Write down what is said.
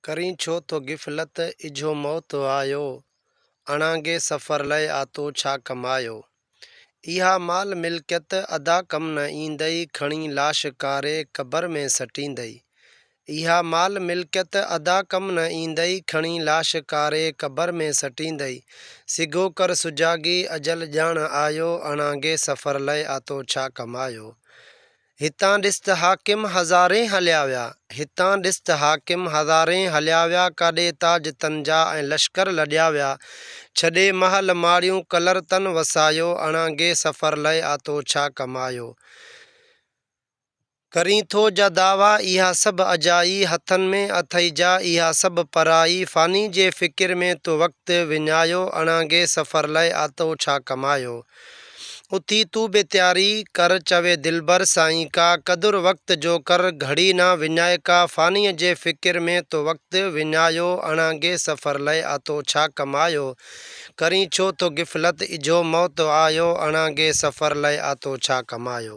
करीं छो तो गिफ़लत इझो मौत आयो, अणांगे सफ़र लय आतो छा कमायो। इहा माल मिल्कियत अदा कम न ईंदई, खणी लाश कारे क़बर में सटींदई। इहा माल मिल्कियत अदा कम न ईंदई, खणी लाश कारे क़बर में सटींदई। सिघो कर सुजागी अजल ॼाण आयो, अणांगे सफ़र लय आतो छा कमायो। हितां ॾिस त हाकिम हज़ारे हलिया विया, हितां ॾिस त हाकिम हज़ारे हलिया विया, काॾे ताज तंजा ऐं लश्कर लॾिया विया। छॾे महल माड़ियूं कलर तन वसायो, अणांगे सफ़र लय आतो छा कमायो। करीं थो जा दावा इहा सभु अजाई, हथनि में अथई जा इहा सभु पराई। फ़ानी जे फ़िकिर में तो वक़्तु विञायो, अणांगे सफ़र लय आतो छा कमायो। उथी तू बि तैयारी कर चवे दिलबर, साईं का क़दुर वक़्त जो कर घड़ी ना विञाए का। फ़ानीअ जे फ़िकिर में तो वक़्तु विञायो, अणांगे सफ़र लय आतो छा कमायो। करीं छो तो गिफ़लत इझो मौत आयो, अणांगे सफ़र लय आतो छा कमायो।